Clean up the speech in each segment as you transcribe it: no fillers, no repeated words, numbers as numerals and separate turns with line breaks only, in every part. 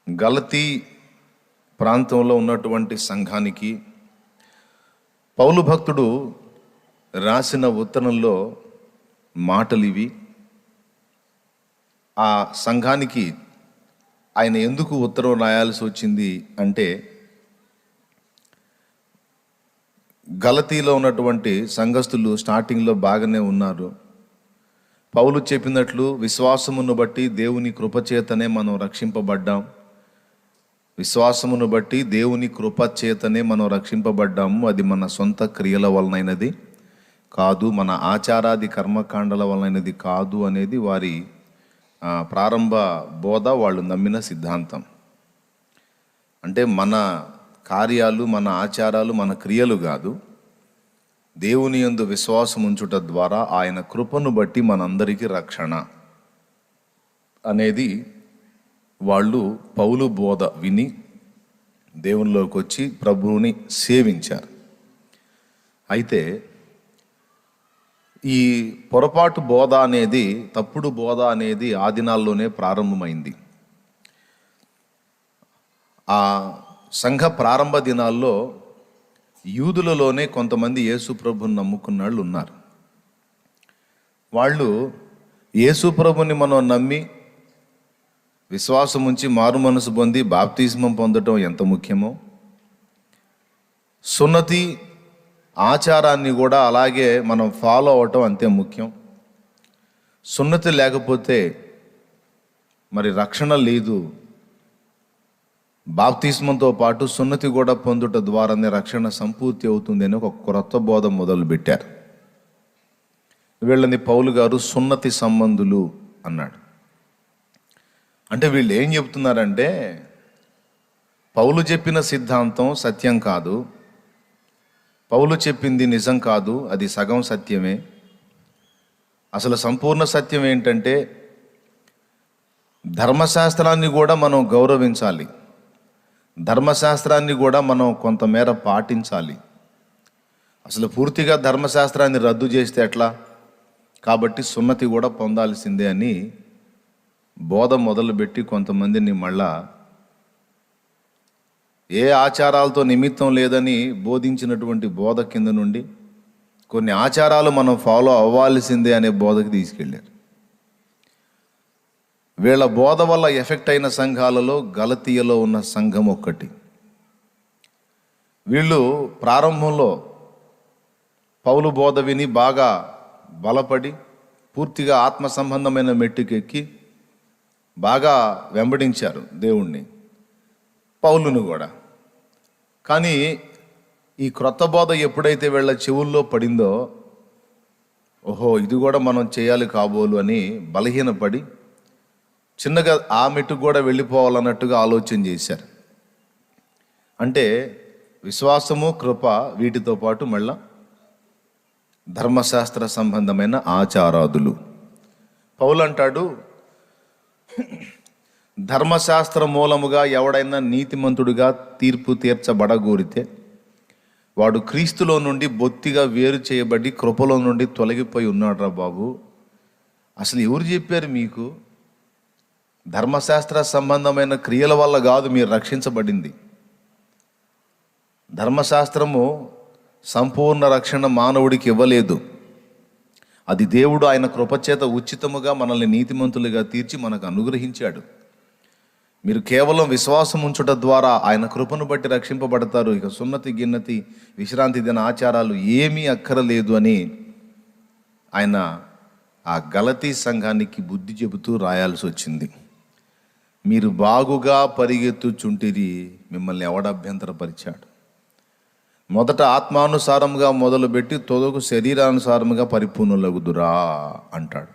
గలతీ ప్రాంతంలో ఉన్నటువంటి సంఘానికి పౌలు భక్తుడు రాసిన ఉత్తరంలో మాటలు ఇవి. ఆ సంఘానికి ఆయన ఎందుకు ఉత్తరం రాయాల్సి వచ్చింది అంటే, గలతీలో ఉన్నటువంటి సంఘస్థులు స్టార్టింగ్లో బాగానే ఉన్నారు. పౌలు చెప్పినట్లు విశ్వాసమును బట్టి దేవుని కృపచేతనే మనం రక్షింపబడ్డాం. విశ్వాసమును బట్టి దేవుని కృపచేతనే మనం రక్షింపబడ్డాము. అది మన సొంత క్రియల వలనైనది కాదు, మన ఆచారాది కర్మకాండల వలనైనది కాదు అనేది వారి ప్రారంభ బోధ, వాళ్ళు నమ్మిన సిద్ధాంతం. అంటే మన కార్యాలు, మన ఆచారాలు, మన క్రియలు కాదు, దేవుని యందు విశ్వాసం ఉంచుట ద్వారా ఆయన కృపను బట్టి మనందరికీ రక్షణ అనేది వాళ్ళు పౌలు బోధ విని దేవునిలోకి వచ్చి ప్రభువుని సేవించారు. అయితే ఈ పొరపాటు బోధ అనేది, తప్పుడు బోధ అనేది ఆ దినాల్లోనే ప్రారంభమైంది. ఆ సంఘ ప్రారంభ దినాల్లో యూదులలోనే కొంతమంది యేసు ప్రభుని నమ్ముకున్న వాళ్ళు ఉన్నారు. వాళ్ళు యేసు ప్రభుని మనం నమ్మి విశ్వాసం ఉంచి మారు మనసు పొంది బాప్తిస్మం పొందడం ఎంత ముఖ్యమో, సున్నతి ఆచారాన్ని కూడా అలాగే మనం ఫాలో అవటం అంతే ముఖ్యం. సున్నతి లేకపోతే మరి రక్షణ లేదు. బాప్తిస్మంతో పాటు సున్నతి కూడా పొందుట ద్వారానే రక్షణ సంపూర్తి అవుతుంది అని ఒక క్రొత్త బోధ మొదలుపెట్టారు. వీళ్ళని పౌలు గారు సున్నతి సంబంధులు అన్నాడు. అంటే వీళ్ళు ఏం చెప్తున్నారంటే, పౌలు చెప్పిన సిద్ధాంతం సత్యం కాదు, పౌలు చెప్పింది నిజం కాదు, అది సగం సత్యమే. అసలు సంపూర్ణ సత్యం ఏంటంటే, ధర్మశాస్త్రాన్ని కూడా మనం గౌరవించాలి, ధర్మశాస్త్రాన్ని కూడా మనం కొంతమేర పాటించాలి. అసలు పూర్తిగా ధర్మశాస్త్రాన్ని రద్దు చేస్తే ఎట్లా, కాబట్టి సున్నతి కూడా పొందాల్సిందే అని బోధ మొదలుపెట్టి కొంతమందిని మళ్ళా ఏ ఆచారాలతో నిమిత్తం లేదని బోధించినటువంటి బోధ కింద నుండి కొన్ని ఆచారాలు మనం ఫాలో అవ్వాల్సిందే అనే బోధకి తీసుకెళ్ళారు. వీళ్ళ బోధ వల్ల ఎఫెక్ట్ అయిన సంఘాలలో గలతీయలో ఉన్న సంఘం ఒక్కటి. వీళ్ళు ప్రారంభంలో పౌలు బోధ విని బాగా బలపడి పూర్తిగా ఆత్మ సంబంధమైన మెట్టుకెక్కి బాగా వెంబడించారు దేవుణ్ణి, పౌలును కూడా. కానీ ఈ క్రొత్త బోధ ఎప్పుడైతే వీళ్ళ చెవుల్లో పడిందో, ఓహో ఇది కూడా మనం చేయాలి కాబోలు అని బలహీనపడి చిన్నగా ఆ మెట్టుకు కూడా వెళ్ళిపోవాలన్నట్టుగా ఆలోచన చేశారు. అంటే విశ్వాసము, కృప వీటితో పాటు మళ్ళా ధర్మశాస్త్ర సంబంధమైన ఆచారాదులు. పౌలు అంటాడు, ధర్మశాస్త్ర మూలముగా ఎవడైనా నీతిమంతుడిగా తీర్పు తీర్చబడగోరితే వాడు క్రీస్తులో నుండి బొత్తిగా వేరు చేయబడి కృపలో నుండి తొలగిపోయి ఉన్నాడురా బాబు. అసలు ఎవరు చెప్పారు మీకు? ధర్మశాస్త్ర సంబంధమైన క్రియల వల్ల కాదు మీరు రక్షించబడింది. ధర్మశాస్త్రము సంపూర్ణ రక్షణ మానవుడికి ఇవ్వలేదు. అది దేవుడు ఆయన కృపచేత ఉచితముగా మనల్ని నీతిమంతులుగా తీర్చి మనకు అనుగ్రహించాడు. మీరు కేవలం విశ్వాసం ఉంచుట ద్వారా ఆయన కృపను బట్టి రక్షింపబడతారు. ఇక సున్నతి, గిన్నతి, విశ్రాంతి దిన ఆచారాలు ఏమీ అక్కరలేదు అని ఆయన ఆ గలతీ సంఘానికి బుద్ధి చెబుతూ రాయాల్సి వచ్చింది. మీరు బాగుగా పరిగెత్తుచుంటిరి, మిమ్మల్ని ఎవడ అభ్యంతరపరిచాడు? మొదట ఆత్మానుసారంగా మొదలుపెట్టి తొదకు శరీరానుసారముగా పరిపూర్ణులగుదురా అంటాడు.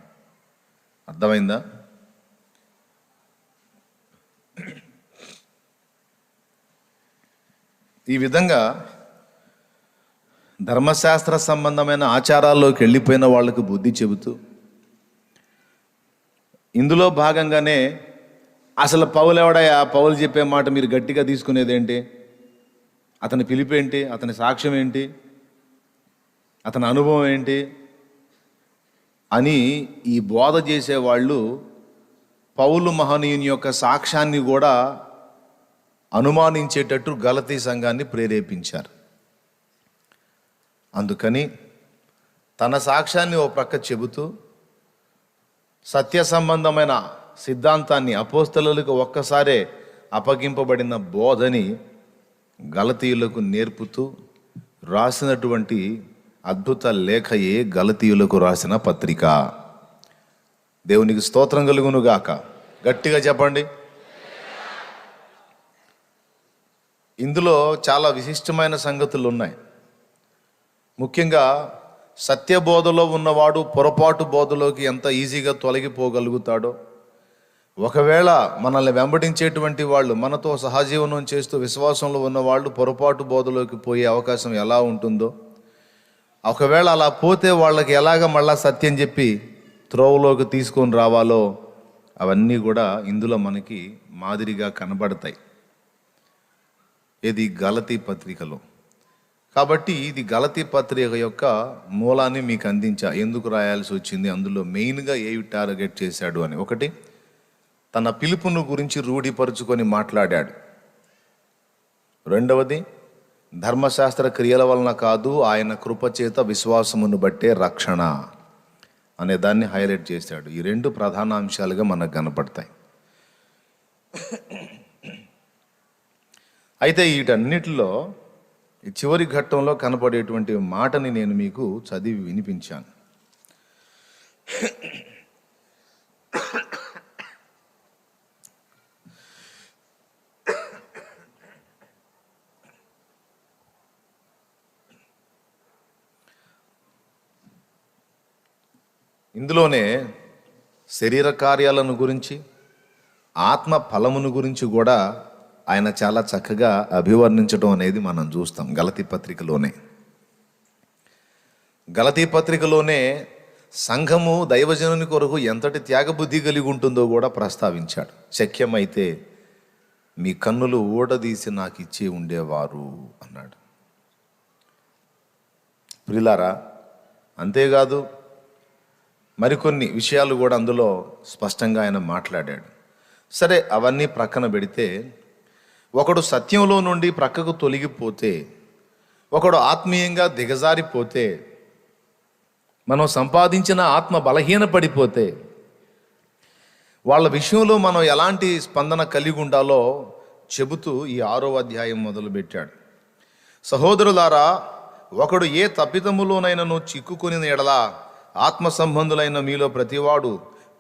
అర్థమైందా? ఈ విధంగా ధర్మశాస్త్ర సంబంధమైన ఆచారాల్లోకి వెళ్ళిపోయిన వాళ్ళకు బుద్ధి చెబుతూ, ఇందులో భాగంగానే అసలు పౌలు ఎవడయా, పౌలు చెప్పే మాట మీరు గట్టిగా తీసుకునేదేంటి, అతని పిలిపేంటి, అతని సాక్ష్యం ఏంటి, అతని అనుభవం ఏంటి అని ఈ బోధ చేసేవాళ్ళు పౌలు మహనీయుని యొక్క సాక్ష్యాన్ని కూడా అనుమానించేటట్టు గలతీ సంఘాన్ని ప్రేరేపించారు. అందుకని తన సాక్ష్యాన్ని ఓ ప్రక్క చెబుతూ సత్య సంబంధమైన సిద్ధాంతాన్ని, అపోస్తలులకు ఒక్కసారే అప్పగింపబడిన బోధని గలతీయులకు నేర్పుతూ రాసినటువంటి అద్భుత లేఖయే గలతీయులకు రాసిన పత్రిక. దేవునికి స్తోత్రం కలుగునుగాక. గట్టిగా చెప్పండి. ఇందులో చాలా విశిష్టమైన సంగతులు ఉన్నాయి. ముఖ్యంగా సత్యబోధలో ఉన్నవాడు పొరపాటు బోధలోకి ఎంత ఈజీగా తొలగిపోగలుగుతాడో, ఒకవేళ మనల్ని వెంబడించేటువంటి వాళ్ళు, మనతో సహజీవనం చేస్తూ విశ్వాసంలో ఉన్నవాళ్ళు పొరపాటు బోధలోకి పోయే అవకాశం ఎలా ఉంటుందో, ఒకవేళ అలా పోతే వాళ్ళకి ఎలాగ మళ్ళా సత్యం చెప్పి త్రోవలోకి తీసుకొని రావాలో అవన్నీ కూడా ఇందులో మనకి మాదిరిగా కనబడతాయి. ఇది గలతీ పత్రికలో. కాబట్టి ఇది గలతీ పత్రిక యొక్క మూలాన్ని మీకు అందించా. ఎందుకు రాయాల్సి వచ్చింది, అందులో మెయిన్గా ఏవి టార్గెట్ చేశాడు అని. ఒకటి, తన పిలుపును గురించి రూఢిపరుచుకొని మాట్లాడాడు. రెండవది, ధర్మశాస్త్ర క్రియల వలన కాదు, ఆయన కృపచేత విశ్వాసమును బట్టే రక్షణ అనే దాన్ని హైలైట్ చేశాడు. ఈ రెండు ప్రధాన అంశాలుగా మనకు కనపడతాయి. అయితే వీటన్నిటిలో ఈ చివరి ఘట్టంలో కనపడేటువంటి మాటని నేను మీకు చదివి వినిపించాను. ఇందులోనే శరీర కార్యాలను గురించి, ఆత్మ ఫలమును గురించి కూడా ఆయన చాలా చక్కగా అభివర్ణించడం అనేది మనం చూస్తాం గలతీ పత్రికలోనే. గలతీ పత్రికలోనే సంఘము దైవజనుని కొరకు ఎంతటి త్యాగబుద్ధి కలిగి ఉంటుందో కూడా ప్రస్తావించాడు. శక్యమైతే మీ కన్నులు ఊడదీసి నాకు ఇచ్చే ఉండేవారు అన్నాడు. ప్రియులారా, అంతేకాదు మరికొన్ని విషయాలు కూడా అందులో స్పష్టంగా ఆయన మాట్లాడాడు. సరే, అవన్నీ ప్రక్కన పెడితే, ఒకడు సత్యంలో నుండి ప్రక్కకు తొలగిపోతే, ఒకడు ఆత్మీయంగా దిగజారిపోతే, మనం సంపాదించిన ఆత్మ బలహీనపడిపోతే, వాళ్ళ విషయంలో మనం ఎలాంటి స్పందన కలిగి ఉండాలో చెబుతూ ఈ 6వ అధ్యాయం మొదలుపెట్టాడు. సహోదరులారా, ఒకడు ఏ తప్పిదములోనైనను చిక్కుకొని ఎడలా ఆత్మ సంబంధులైన మీలో ప్రతివాడు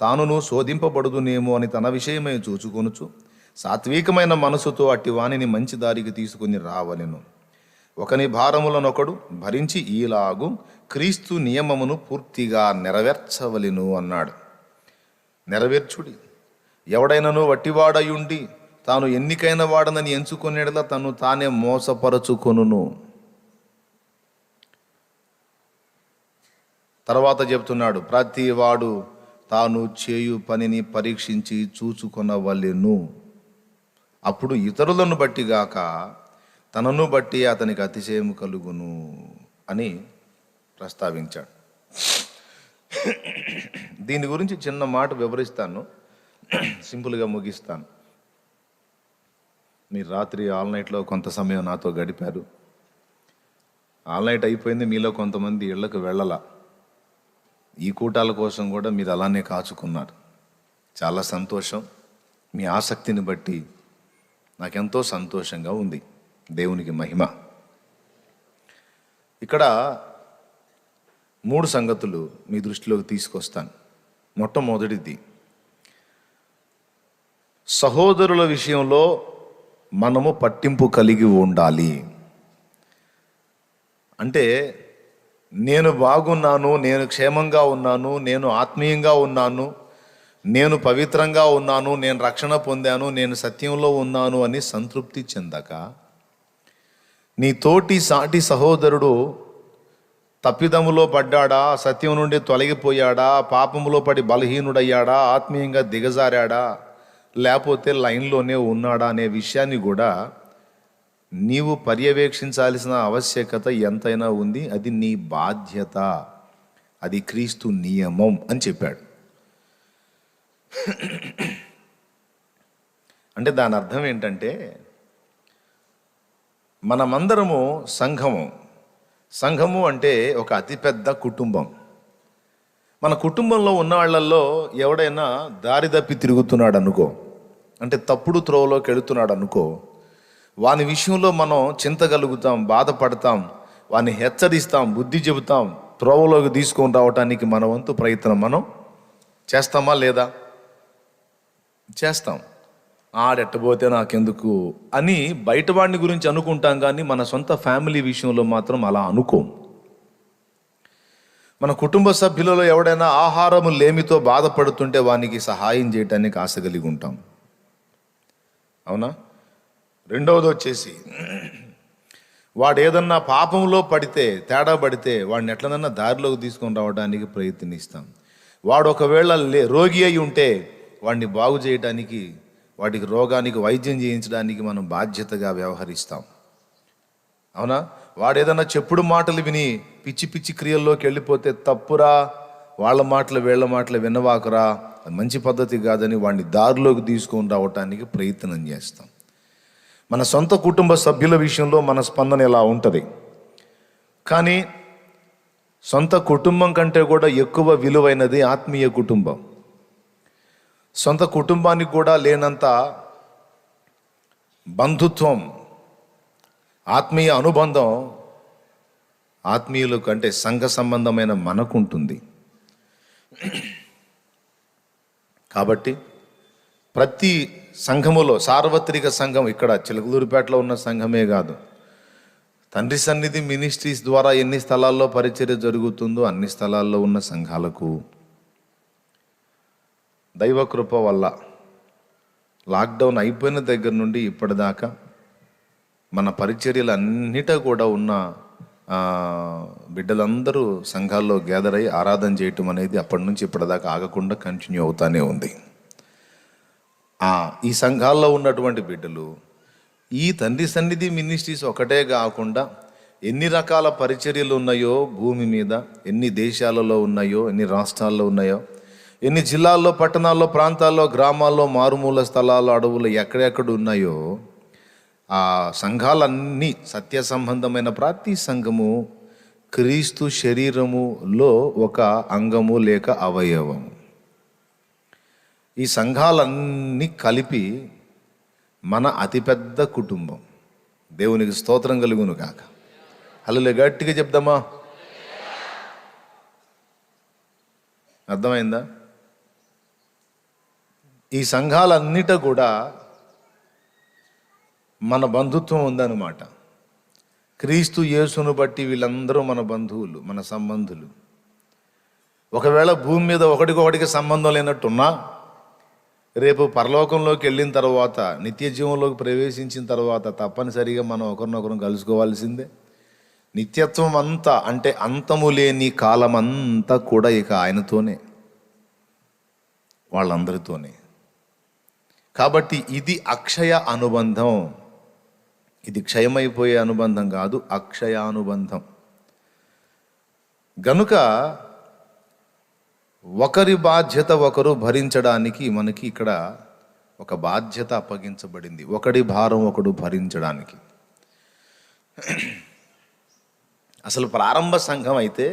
తానును శోధింపబడుదునేమో అని తన విషయమై చూచుకొనుచు సాత్వికమైన మనసుతో అట్టి వానిని మంచి దారికి తీసుకుని రావలెను. ఒకని భారములనొకడు భరించి ఈలాగు క్రీస్తు నియమమును పూర్తిగా నెరవేర్చవలెను అన్నాడు. నెరవేర్చుడి. ఎవడైనను వట్టివాడయుండి తాను ఎన్నికైన వాడనని ఎంచుకొనేడలా తను తానే మోసపరచుకొనును. తర్వాత చెప్తున్నాడు, ప్రతి వాడు తాను చేయు పనిని పరీక్షించి చూచుకొనవలెను. అప్పుడు ఇతరులను బట్టి గాక తనను బట్టి అతనికి అతిశయము కలుగును అని ప్రస్తావించాడు. దీని గురించి చిన్న మాట వివరిస్తాను, సింపుల్గా ముగిస్తాను. మీరు రాత్రి ఆల్ నైట్లో కొంత సమయం నాతో గడిపారు. ఆల్ నైట్ అయిపోయింది, మీలో కొంతమంది ఇళ్లకు వెళ్ళాల. ఈ కూటాల కోసం కూడా మీరు అలానే కాచుకున్నారు. చాలా సంతోషం. మీ ఆసక్తిని బట్టి నాకెంతో సంతోషంగా ఉంది. దేవునికి మహిమ. ఇక్కడ 3 సంగతులు మీ దృష్టిలోకి తీసుకొస్తాను. మొట్టమొదటిది, సహోదరుల విషయంలో మనము పట్టింపు కలిగి ఉండాలి. అంటే నేను బాగున్నాను, నేను క్షేమంగా ఉన్నాను, నేను ఆత్మీయంగా ఉన్నాను, నేను పవిత్రంగా ఉన్నాను, నేను రక్షణ పొందాను, నేను సత్యంలో ఉన్నాను అని సంతృప్తి చెందక, నీ తోటి సాటి సహోదరుడు తప్పిదములో పడ్డాడా, సత్యం నుండి తొలగిపోయాడా, పాపములో పడి బలహీనుడయ్యాడా, ఆత్మీయంగా దిగజారాడా, లేకపోతే లైన్లోనే ఉన్నాడా అనే విషయాన్ని కూడా నీవు పర్యవేక్షించాల్సిన ఆవశ్యకత ఎంతైనా ఉంది. అది నీ బాధ్యత, అది క్రీస్తు నియమం అని చెప్పాడు. అంటే దాని అర్థం ఏంటంటే, మనమందరము సంఘము. సంఘము అంటే ఒక అతిపెద్ద కుటుంబం. మన కుటుంబంలో ఉన్న వాళ్ళల్లో ఎవడైనా దారి తప్పి తిరుగుతున్నాడు అనుకో, అంటే తప్పుడు త్రోవలోకి వెళుతున్నాడు అనుకో, వాని విషయంలో మనం చింతగలుగుతాం, బాధపడతాం, వాని హెచ్చరిస్తాం, బుద్ధి చెబుతాం, త్రోవలోకి తీసుకొని రావటానికి మన వంతు ప్రయత్నం మనం చేస్తామా లేదా? చేస్తాం. ఆడెట్టబోతే నాకెందుకు అని బయట వాడిని గురించి అనుకుంటాం, కానీ మన సొంత ఫ్యామిలీ విషయంలో మాత్రం అలా అనుకోం. మన కుటుంబ సభ్యులలో ఎవడైనా ఆహారము లేమితో బాధపడుతుంటే వానికి సహాయం చేయటానికి ఆశ కలిగి ఉంటాం, అవునా? రెండవది వచ్చేసి, వాడు ఏదన్నా పాపంలో పడితే, తేడా పడితే వాడిని ఎట్లనన్నా దారిలోకి తీసుకొని రావడానికి ప్రయత్నిస్తాం. వాడు ఒకవేళ రోగి అయి ఉంటే వాడిని బాగు చేయడానికి, వాడికి రోగానికి వైద్యం చేయించడానికి మనం బాధ్యతగా వ్యవహరిస్తాం, అవునా? వాడు ఏదన్నా చెప్పుడు మాటలు విని పిచ్చి పిచ్చి క్రియల్లోకి వెళ్ళిపోతే తప్పురా, వాళ్ళ మాటలు వీళ్ళ మాటలు వినవాకురా, మంచి పద్ధతి కాదని వాడిని దారిలోకి తీసుకొని రావటానికి ప్రయత్నం చేస్తాం. మన సొంత కుటుంబ సభ్యుల విషయంలో మన స్పందన ఎలా ఉంటుంది, కానీ సొంత కుటుంబం కంటే కూడా ఎక్కువ విలువైనది ఆత్మీయ కుటుంబం. సొంత కుటుంబానికి కూడా లేనంత బంధుత్వం, ఆత్మీయ అనుబంధం ఆత్మీయుల కంటే సంఘ సంబంధమైన మనకుంటుంది. కాబట్టి ప్రతి సంఘములో, సార్వత్రిక సంఘం, ఇక్కడ చిలకలూరిపేటలో ఉన్న సంఘమే కాదు, తండ్రి సన్నిధి మినిస్ట్రీస్ ద్వారా ఎన్ని స్థలాల్లో పరిచర్య జరుగుతుందో అన్ని స్థలాల్లో ఉన్న సంఘాలకు దైవకృప వల్ల లాక్డౌన్ అయిపోయిన దగ్గర నుండి ఇప్పటిదాకా మన పరిచర్యలు అన్నిటా కూడా ఉన్న బిడ్డలందరూ సంఘాల్లో గ్యాదర్ అయ్యి ఆరాధన చేయటం అనేది అప్పటి నుంచి ఇప్పటిదాకా ఆగకుండా కంటిన్యూ అవుతానే ఉంది. ఈ సంఘాల్లో ఉన్నటువంటి బిడ్డలు ఈ తండ్రి సన్నిధి మినిస్ట్రీస్ ఒకటే కాకుండా ఎన్ని రకాల పరిచర్యలు ఉన్నాయో భూమి మీద, ఎన్ని దేశాలలో ఉన్నాయో, ఎన్ని రాష్ట్రాల్లో ఉన్నాయో, ఎన్ని జిల్లాల్లో, పట్టణాల్లో, ప్రాంతాల్లో, గ్రామాల్లో, మారుమూల స్థలాల్లో, అడవులు ఎక్కడెక్కడ ఉన్నాయో ఆ సంఘాలన్నీ సత్య సంబంధమైన ప్రతి సంఘము క్రీస్తు శరీరములో ఒక అంగము లేక అవయవము. ఈ సంఘాలన్నీ కలిపి మన అతిపెద్ద కుటుంబం. దేవునికి స్తోత్రం కలుగును కాక. హల్లెలూయా, గట్టిగా చెప్దామా? అర్థమైందా? ఈ సంఘాలన్నిట కూడా మన బంధుత్వం ఉందన్నమాట. క్రీస్తు యేసును బట్టి వీళ్ళందరూ మన బంధువులు, మన సంబంధులు. ఒకవేళ భూమి మీద ఒకటికొకటికి సంబంధం లేనట్టున్నా రేపు పరలోకంలోకి వెళ్ళిన తర్వాత, నిత్య జీవంలోకి ప్రవేశించిన తర్వాత తప్పనిసరిగా మనం ఒకరినొకరు కలుసుకోవాల్సిందే. నిత్యత్వం అంతా, అంటే అంతము లేని కాలం అంతా కూడా ఇక ఆయనతోనే, వాళ్ళందరితోనే. కాబట్టి ఇది అక్షయ అనుబంధం. ఇది క్షయమైపోయే అనుబంధం కాదు, అక్షయానుబంధం. గనుక ఒకరి బాధ్యత ఒకరు భరించడానికి మనకి ఇక్కడ ఒక బాధ్యత అప్పగించబడింది. ఒకడి భారం ఒకడు భరించడానికి. అసలు ప్రారంభ సంఘం అయితే,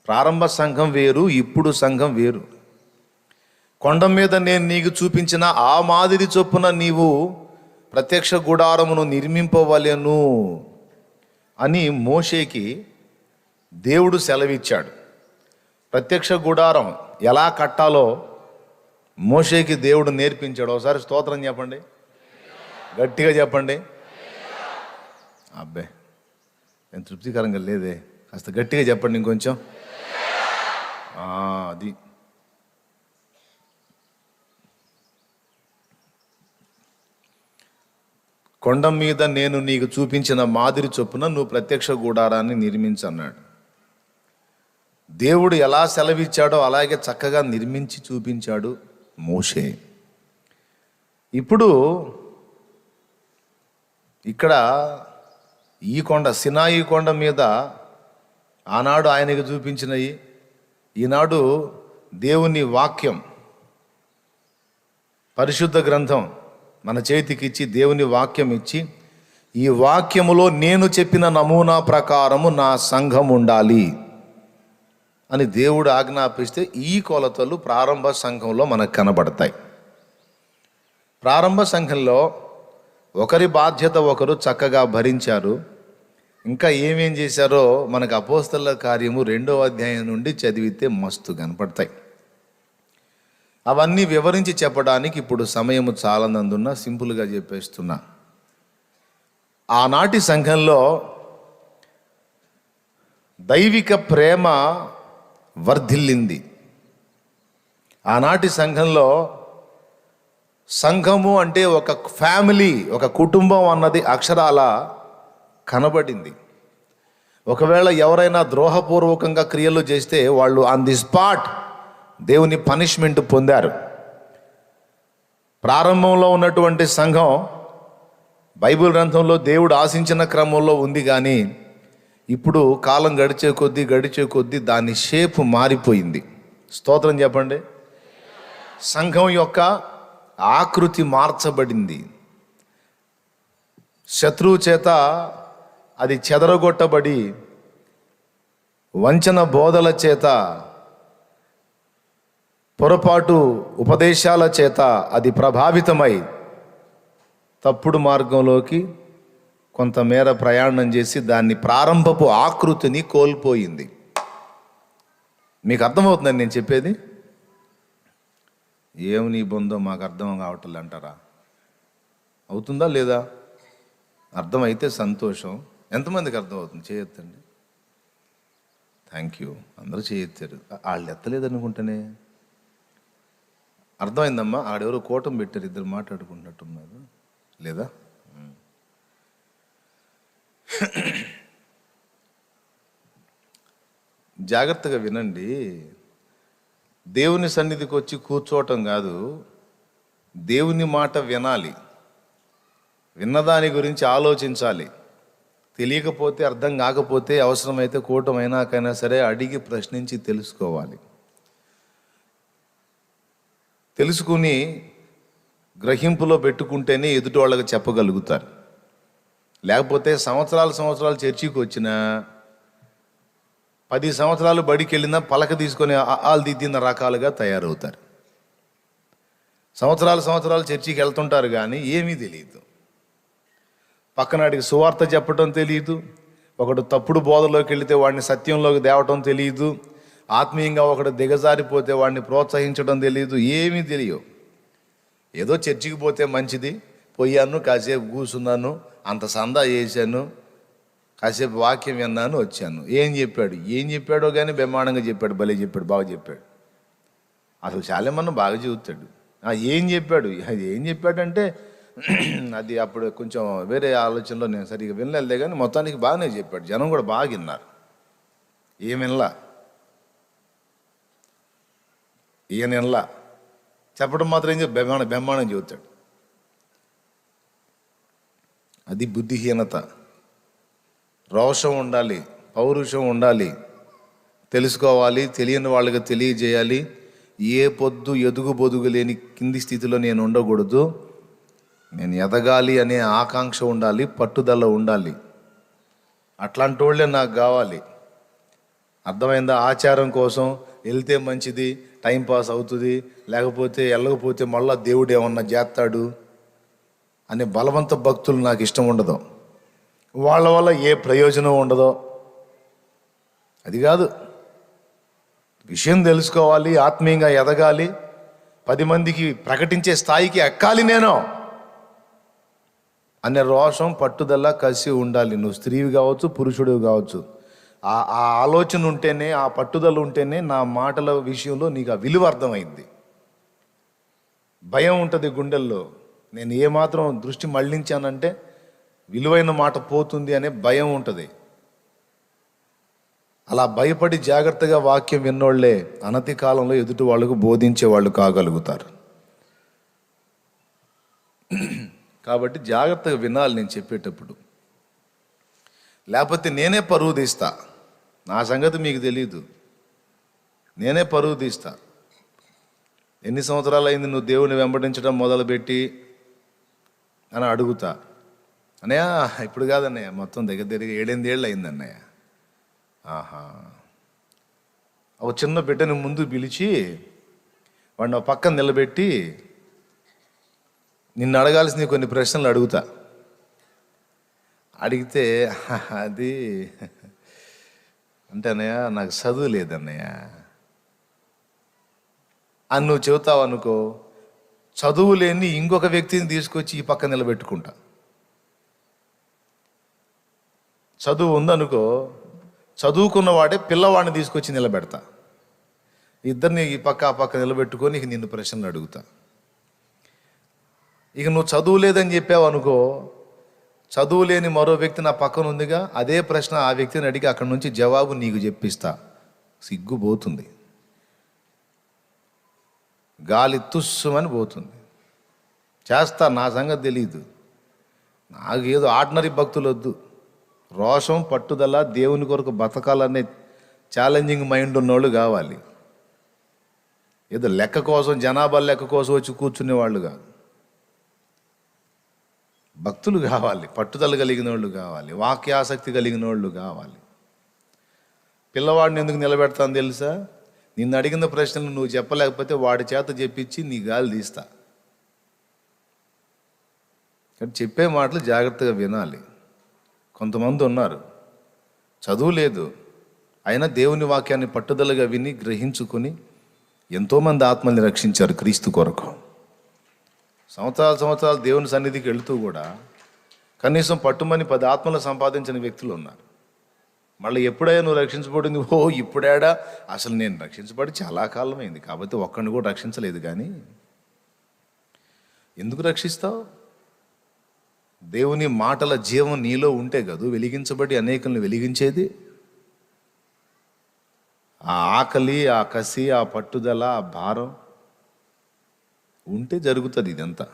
ప్రారంభ సంఘం వేరు, ఇప్పుడు సంఘం వేరు. కొండ మీద నేను నీకు చూపించిన ఆ మాదిరి చొప్పున నీవు ప్రత్యక్ష గుడారమును నిర్మింపవలెను అని మోషేకి దేవుడు సెలవిచ్చాడు. ప్రత్యక్ష గుడారం ఎలా కట్టాలో మోషేకి దేవుడు నేర్పించాడు. ఒకసారి స్తోత్రం చెప్పండి, గట్టిగా చెప్పండి. అబ్బే, నేను తృప్తికరంగా లేదే, కాస్త గట్టిగా చెప్పండి ఇంకొంచెం. అది కొండ మీద నేను నీకు చూపించిన మాదిరి చొప్పున నువ్వు ప్రత్యక్ష గుడారాన్ని నిర్మించన్నాడు. దేవుడు ఎలా సెలవిచ్చాడో అలాగే చక్కగా నిర్మించి చూపించాడు మోషే. ఇప్పుడు ఇక్కడ ఈ కొండ, సినాయి కొండ మీద ఆనాడు ఆయనకు చూపించినవి, ఈనాడు దేవుని వాక్యం, పరిశుద్ధ గ్రంథం మన చేతికి ఇచ్చి, దేవుని వాక్యం ఇచ్చి, ఈ వాక్యములో నేను చెప్పిన నమూనా ప్రకారము నా సంఘం ఉండాలి అని దేవుడు ఆజ్ఞాపిస్తే ఈ కొలతలు ప్రారంభ సంఘంలో మనకు కనబడతాయి. ప్రారంభ సంఘంలో ఒకరి బాధ్యత ఒకరు చక్కగా భరించారు. ఇంకా ఏమేం చేశారో మనకు అపోస్తలుల కార్యము 2వ అధ్యాయం నుండి చదివితే మస్తు కనపడతాయి. అవన్నీ వివరించి చెప్పడానికి ఇప్పుడు సమయము చాలనందున సింపుల్గా చెప్పేస్తున్నా. ఆనాటి సంఘంలో దైవిక ప్రేమ వర్ధిల్లింది. ఆనాటి సంఘంలో సంఘము అంటే ఒక ఫ్యామిలీ, ఒక కుటుంబం అన్నది అక్షరాల కనబడింది. ఒకవేళ ఎవరైనా ద్రోహపూర్వకంగా క్రియలు చేస్తే వాళ్ళు ఆన్ ది స్పాట్ దేవుని పనిష్మెంట్ పొందారు. ప్రారంభంలో ఉన్నటువంటి సంఘం బైబిల్ గ్రంథంలో దేవుడు ఆశించిన క్రమంలో ఉంది, కానీ ఇప్పుడు కాలం గడిచే కొద్దీ దాని షేప్ మారిపోయింది. స్తోత్రం చెప్పండి. సంఘం యొక్క ఆకృతి మార్చబడింది. శత్రువు చేత అది చెదరగొట్టబడి వంచన బోధల చేత, పొరపాటు ఉపదేశాల చేత అది ప్రభావితమై తప్పుడు మార్గంలోకి కొంతమేర ప్రయాణం చేసి దాన్ని ప్రారంభపు ఆకృతిని కోల్పోయింది. మీకు అర్థమవుతుందని నేను చెప్పేది? ఏమి నీ బొందో మాకు అర్థం కావట్లే అంటారా? అవుతుందా లేదా? అర్థమైతే సంతోషం. ఎంతమందికి అర్థమవుతుంది? చేయొద్దండి. Thank you. అందరూ చేయొచ్చారు. వాళ్ళు ఎత్తలేదు అనుకుంటేనే. అర్థమైందమ్మా? ఆడెవరో కూటం పెట్టారు, ఇద్దరు మాట్లాడుకున్నట్టున్నారు లేదా? జాగ్రత్తగా వినండి. దేవుని సన్నిధికి వచ్చి కూర్చోవటం కాదు, దేవుని మాట వినాలి. విన్నదాని గురించి ఆలోచించాలి. తెలియకపోతే, అర్థం కాకపోతే అవసరమైతే కూటమైనాకైనా సరే అడిగి ప్రశ్నించి తెలుసుకోవాలి. తెలుసుకుని గ్రహింపులో పెట్టుకుంటేనే ఎదుటి వాళ్ళకి చెప్పగలుగుతారు. లేకపోతే సంవత్సరాలు చర్చికి వచ్చినా, 10 సంవత్సరాలు బడికి వెళ్ళినా పలక తీసుకొని ఆలు దిద్దిన రకాలుగా తయారవుతారు. సంవత్సరాలు చర్చికి వెళ్తుంటారు కానీ ఏమీ తెలియదు. పక్కనాడికి సువార్త చెప్పడం తెలియదు. ఒకడు తప్పుడు బోధలోకి వెళితే వాడిని సత్యంలోకి తేవటం తెలియదు. ఆత్మీయంగా ఒకడు దిగజారిపోతే వాడిని ప్రోత్సహించడం తెలియదు. ఏమీ తెలియవు. ఏదో చర్చికి పోతే మంచిది, పోయాను, కాసేపు కూర్చున్నాను, అంత సందా చేశాను, కాసేపు వాక్యం విన్నాను, వచ్చాను. ఏం చెప్పాడో కానీ బ్రహ్మాండంగా చెప్పాడు, భలే చెప్పాడు, బాగా చెప్పాడు. అసలు చాలామన్నా బాగా చెబుతాడు. ఏం చెప్పాడంటే అది అప్పుడు కొంచెం వేరే ఆలోచనలో నేను సరిగ్గా వినలేదే, కానీ మొత్తానికి బాగానే చెప్పాడు. జనం కూడా బాగా విన్నారు. ఏమినలా ఈయనలా చెప్పడం మాత్రం ఏం బ్రహ్మాండం చెబుతాడు. అది బుద్ధిహీనత. రోషం ఉండాలి, పౌరుషం ఉండాలి, తెలుసుకోవాలి, తెలియని వాళ్ళకి తెలియజేయాలి. ఏ పొద్దు ఎదుగు బొదుగు లేని కింది స్థితిలో నేను ఉండకూడదు. నేను ఎదగాలి అనే ఆకాంక్ష ఉండాలి, పట్టుదల ఉండాలి. అట్లాంటి వాళ్ళే నాకు కావాలి. అర్థమైందా? ఆచారం కోసం వెళ్తే మంచిది, టైంపాస్ అవుతుంది, లేకపోతే వెళ్ళకపోతే మళ్ళా దేవుడు ఏమన్నా చేస్తాడు అనే బలవంత భక్తులు నాకు ఇష్టం ఉండదు. వాళ్ళ వల్ల ఏ ప్రయోజనం ఉండదో. అది కాదు. విషయం తెలుసుకోవాలి, ఆత్మీయంగా ఎదగాలి, 10 మందికి ప్రకటించే స్థాయికి ఎక్కాలి నేను అనే రోషం, పట్టుదల, కసి ఉండాలి. నువ్వు స్త్రీవి కావచ్చు, పురుషుడివి కావచ్చు. ఆ ఆలోచన ఉంటేనే, ఆ పట్టుదల ఉంటేనే నా మాటల విషయంలో నీకు ఆ విలువ అర్థమైంది. భయం ఉంటుంది గుండెల్లో. నేను ఏమాత్రం దృష్టి మళ్లించానంటే విలువైన మాట పోతుంది అనే భయం ఉంటుంది. అలా భయపడి జాగ్రత్తగా వాక్యం విన్నోళ్లే అనతి కాలంలో ఎదుటి వాళ్ళకు బోధించే వాళ్ళు కాగలుగుతారు. కాబట్టి జాగ్రత్తగా వినాలి నేను చెప్పేటప్పుడు. లేకపోతే నేనే పరువు తీస్తా. నా సంగతి మీకు తెలీదు. నేనే పరువు తీస్తా. ఎన్ని సంవత్సరాలు అయింది నువ్వు దేవుని వెంబడించడం మొదలుపెట్టి అని అడుగుతా. అన్నయ్య ఇప్పుడు కాదన్నయ్య, మొత్తం దగ్గర దగ్గర 7-8 ఏళ్ళు అయింది అన్నయ్య. ఆహా. ఒక చిన్న బిడ్డని ముందు పిలిచి వాడిని ఒక పక్కన నిలబెట్టి నిన్ను అడగాల్సిన కొన్ని ప్రశ్నలు అడుగుతా. అడిగితే అది అంటే అన్నయ్య నాకు చదువు లేదన్నయ్య అని నువ్వు చెబుతావు అనుకో, చదువు లేని ఇంకొక వ్యక్తిని తీసుకొచ్చి ఈ పక్క నిలబెట్టుకుంటా. చదువు ఉందనుకో, చదువుకున్నవాడే పిల్లవాడిని తీసుకొచ్చి నిలబెడతా. ఇద్దరిని ఈ పక్క ఆ పక్క నిలబెట్టుకొని ఇక నిన్ను ప్రశ్నలు అడుగుతా. ఇక నువ్వు చదువు లేదని చెప్పావు అనుకో, చదువు లేని మరో వ్యక్తి నా పక్కన ఉందిగా, అదే ప్రశ్న ఆ వ్యక్తిని అడిగి అక్కడి నుంచి జవాబు నీకు చెప్పిస్తా. సిగ్గుపోతుంది, గాలి తుస్సుమని పోతుంది. చేస్తా, నా సంగతి తెలియదు. నాకు ఏదో ఆర్డినరీ భక్తులు వద్దు. రోషం, పట్టుదల, దేవుని కొరకు బతకాలనే ఛాలెంజింగ్ మైండ్ ఉన్నోళ్ళు కావాలి. ఏదో లెక్క కోసం, జనాభా లెక్క కోసం వచ్చి కూర్చునే వాళ్ళు కాదు. భక్తులు కావాలి, పట్టుదల కలిగిన వాళ్ళు కావాలి, వాక్యాసక్తి కలిగిన వాళ్ళు కావాలి. పిల్లవాడిని ఎందుకు నిలబెడతాను తెలుసా? నిన్ను అడిగిన ప్రశ్నలు నువ్వు చెప్పలేకపోతే వాడి చేత చెప్పించి నీ గాలి తీస్తా. చెప్పే మాటలు జాగ్రత్తగా వినాలి. కొంతమంది ఉన్నారు, చదువు లేదు, అయినా దేవుని వాక్యాన్ని పట్టుదలగా విని గ్రహించుకొని ఎంతోమంది ఆత్మల్ని రక్షించారు క్రీస్తు కొరకు. సంవత్సరాలు దేవుని సన్నిధికి వెళుతూ కూడా కనీసం పట్టుమని 10 ఆత్మలు సంపాదించిన వ్యక్తులు ఉన్నారు. మళ్ళీ ఎప్పుడైనా నువ్వు రక్షించబడింది? ఇప్పుడేడా? అసలు నేను రక్షించబడి చాలా కాలమైంది, కాబట్టి ఒక్కడిని కూడా రక్షించలేదు. కానీ ఎందుకు రక్షిస్తావు? దేవుని మాటల జీవం నీలో ఉంటే కదూ వెలిగించబడి అనేకుల్ని వెలిగించేది. ఆ ఆకలి, ఆ కసి, ఆ పట్టుదల, ఆ భారం ఉంటే జరుగుతుంది ఇదంతా.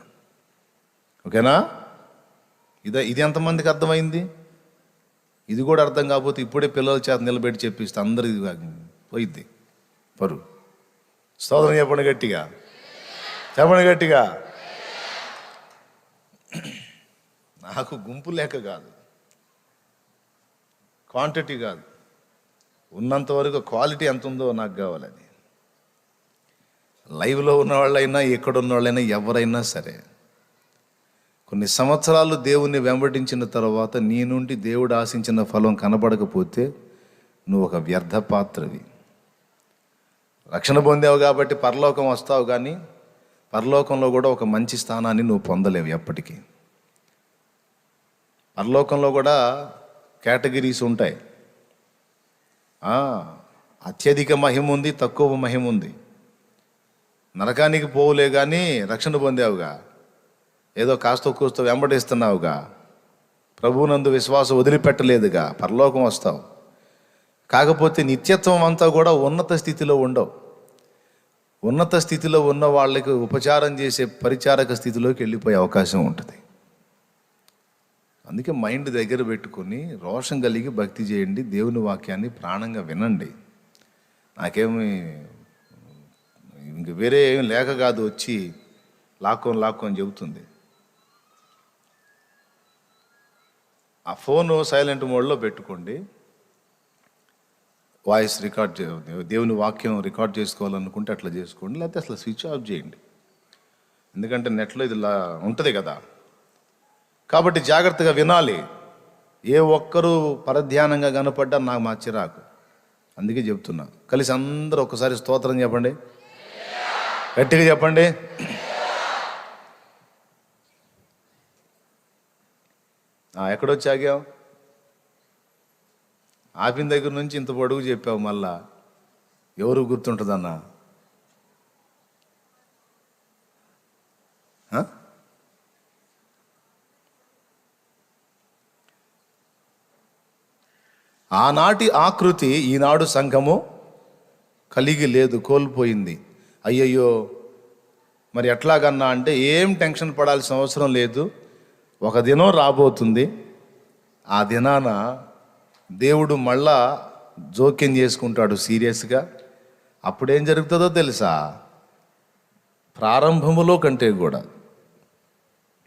ఓకేనా? ఇది ఎంతమందికి అర్థమైంది? ఇది కూడా అర్థం కాకపోతే ఇప్పుడే పిల్లల చేత నిలబెట్టి చెప్పిస్తే అందరికి పోయిద్ది పరు. స్తోత్రం చెప్పండి గట్టిగా, చెప్పండి గట్టిగా. నాకు గుంపు లేక కాదు, క్వాంటిటీ కాదు, ఉన్నంత వరకు క్వాలిటీ ఎంత ఉందో నాకు కావాలని. లైవ్లో ఉన్న వాళ్ళైనా ఎక్కడున్న వాళ్ళైనా ఎవరైనా సరే, కొన్ని సంవత్సరాలు దేవుణ్ణి వెంబడించిన తర్వాత నీ నుండి దేవుడు ఆశించిన ఫలం కనబడకపోతే నువ్వు ఒక వ్యర్థ పాత్రవి. రక్షణ పొందావు కాబట్టి పరలోకం వస్తావు, కానీ పరలోకంలో కూడా ఒక మంచి స్థానాన్ని నువ్వు పొందలేవు ఎప్పటికీ. పరలోకంలో కూడా కేటగిరీస్ ఉంటాయి. అత్యధిక మహిమ ఉంది, తక్కువ మహిమ ఉంది. నరకానికి పోవులే కానీ రక్షణ పొందావుగా, ఏదో కాస్త కూస్తో వెంబడిస్తున్నావుగా, ప్రభువునందు విశ్వాసం వదిలిపెట్టలేదుగా, పరలోకం వస్తావు. కాకపోతే నిత్యత్వం అంతా కూడా ఉన్నత స్థితిలో ఉండవు. ఉన్నత స్థితిలో ఉన్న వాళ్ళకి ఉపచారం చేసే పరిచారక స్థితిలోకి వెళ్ళిపోయే అవకాశం ఉంటుంది. అందుకే మైండ్ దగ్గర పెట్టుకొని రోషం కలిగి భక్తి చేయండి, దేవుని వాక్యాన్ని ప్రాణంగా వినండి. నాకేమి ఇంక వేరే ఏం లేక కాదు, వచ్చి లాక్కొని చెబుతుంది. ఆ ఫోను సైలెంట్ మోడ్లో పెట్టుకోండి, వాయిస్ రికార్డ్ దేవుని వాక్యం రికార్డ్ చేసుకోవాలనుకుంటే అట్లా చేసుకోండి, లేకపోతే అసలు స్విచ్ ఆఫ్ చేయండి. ఎందుకంటే నెట్లో ఇది ఉంటుంది కదా. కాబట్టి జాగ్రత్తగా వినాలి. ఏ ఒక్కరూ పరధ్యానంగా కనపడ్డా నాకు మా చిరాకు. అందుకే చెప్తున్నా, కలిసి అందరూ ఒకసారి స్తోత్రం చెప్పండి, గట్టిగా చెప్పండి. ఎక్కడొచ్చి ఆగావు? ఆపిన దగ్గర నుంచి ఇంత పొడుగు చెప్పావు, మళ్ళా ఎవరు గుర్తుంటుందన్నా? ఆనాటి ఆకృతి ఈనాడు సంఘము కలిగి లేదు, కోల్పోయింది. అయ్యయ్యో, మరి ఎట్లాగన్నా అంటే ఏం టెన్షన్ పడాల్సిన అవసరం లేదు. ఒక దినం రాబోతుంది, ఆ దినాన దేవుడు మళ్ళా జోక్యం చేసుకుంటాడు సీరియస్గా. అప్పుడేం జరుగుతుందో తెలుసా? ప్రారంభములో కంటే కూడా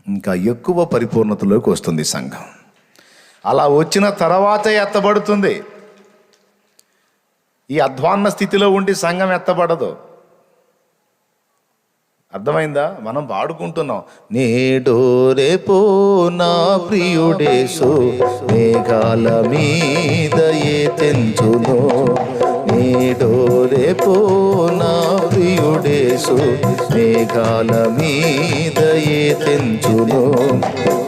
ఇంకా ఎక్కువ పరిపూర్ణతలోకి వస్తుంది సంఘం. అలా వచ్చిన తర్వాత ఎత్తబడుతుంది. ఈ అధ్వాన్న స్థితిలో ఉండి సంఘం ఎత్తబడదు. అర్థమైందా? మనం పాడుకుంటున్నాం, నేడో రేపో నా ప్రియుడేసు మేఘాల మీద తెంచును, నేడో రేపో నా ప్రియుడేసు మేఘాల మీద తెంచును,